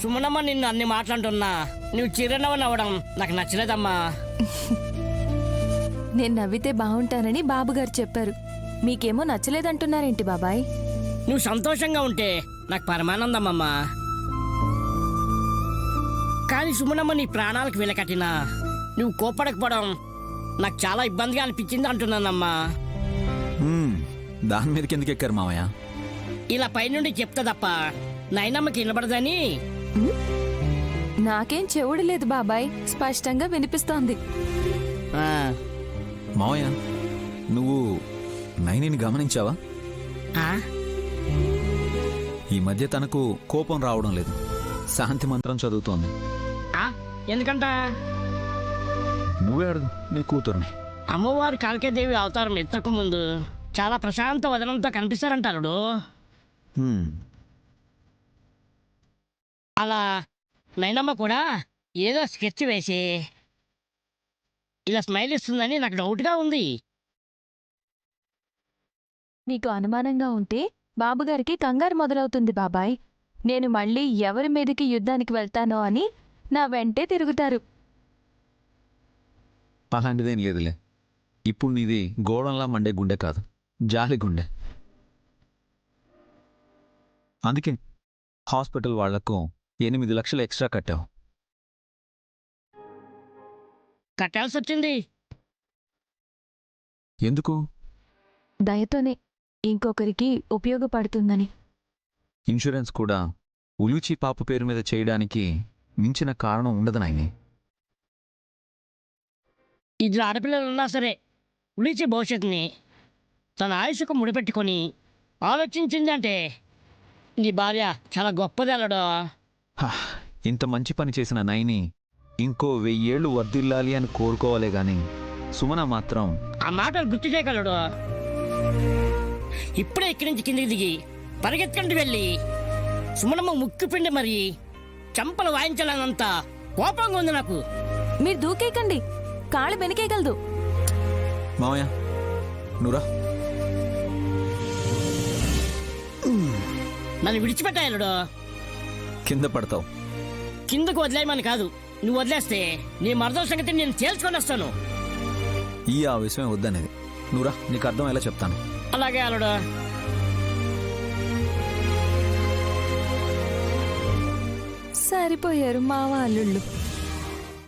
సుమనమ్మ నిన్ను అన్ని మాట్లాడుతున్నా నువ్వు చిరునవ్వు నవ్వడం నాకు నచ్చలేదమ్మా. నేను నవ్వితే బాగుంటానని బాబుగారు చెప్పారు. మీకేమో నచ్చలేదంటున్నారేంటి బాబాయ్? నువ్వు సంతోషంగా ఉంటే నాకు పరమానందమ్మా. కానీ సుమనమ్మ నీ ప్రాణాలకు విలకట్టినా నువ్వు కోపడకపోవడం నాకు చాలా ఇబ్బందిగా అనిపించింది అంటున్నానమ్మా. దాని మీదకి ఎందుకు ఎక్కారు మామయ్య? ఇలా పైనుండి చెప్తా తప్ప నైనమ్మకి వినబడదని. నాకేం చెవుడు లేదు బాబాయ్, స్పష్టంగా వినిపిస్తోంది. ఆ, మామయ్య, నువ్వు నైనిని గమనించావా? ఆ? ఈ మధ్య తనకు కోపం రావడం లేదు, శాంతి మంత్రం చదువుతోంది. ఆ? ఎందుకంట? నువ్వే అడుగు నీ కూతురుని. అమ్మవారు కాళికాదేవి అవతారం ఎత్తకు ముందు చాలా ప్రశాంత వదనంతో కనిపిస్తారంటారు. అలా నైనమ్మ కూడా ఏదో స్కెచ్ వేసి ఇలా స్మైల్ ఇస్తుందని నాకు డౌట్గా ఉంది. నీకు అనుమానంగా ఉంటే బాబుగారికి కంగారు మొదలవుతుంది బాబాయ్. నేను మళ్ళీ ఎవరి మీదకి యుద్ధానికి వెళ్తానో అని నా వెంటే తిరుగుతారు. అలాంటిదేం లేదులే. ఇప్పుడు నీది గోడంలా మండే గుండె కాదు, జాలి గుండె. అందుకే హాస్పిటల్ వాళ్లకు 8 లక్షలు ఎక్స్ట్రా కట్టావు. కట్టాల్సి వచ్చింది. ఎందుకు? దయతోనే, ఇంకొకరికి ఉపయోగపడుతుందని. ఇన్సూరెన్స్ కూడా ఉలూచి పాప పేరు మీద చేయడానికి మించిన కారణం ఉండదు నాయని. ఇద్దరు ఆడపిల్లలు ఉన్నా సరే ఉలిచి భవిష్యత్తుని తన ఆయుష్కు ముడిపెట్టుకొని ఆలోచించిందంటే నీ భార్య చాలా గొప్పది అల్లడో. ఇంత మంచి పని చేసిన నైని ఇంకో 1000 ఏళ్ళు వర్ధిల్లాలి అని కోరుకోవాలే గాని సుమన మాత్రం ఆ మాటలు గుర్తు చేయగలడు. ఇప్పుడే ఇక్కడి నుంచి కిందికి దిగి పరిగెత్తుకుంటూ వెళ్ళి సుమనమ్మ ముక్కు పిండి మరి చంపలు వాయించాలన్నంత కోపంగా ఉంది నాకు. మీరు దూకేయకండి, కాళ్ళు వెనకేయగలదు. మామయ్య నువ్వురా. నన్ను విడిచిపెట్టాయలుడు. కింద పడతావు. కిందకు వదిలేయమని కాదు, నువ్వు వదిలేస్తే నీ మరదల సంగతి నేను తేల్చుకొని వస్తాను. ఈ ఆవేశమే వద్దనేది. నువ్వురా, నీకు అర్థం ఎలా చెప్తాను. అలాగే అల్లుడు. సరిపోయారు మా వాళ్ళుళ్ళు.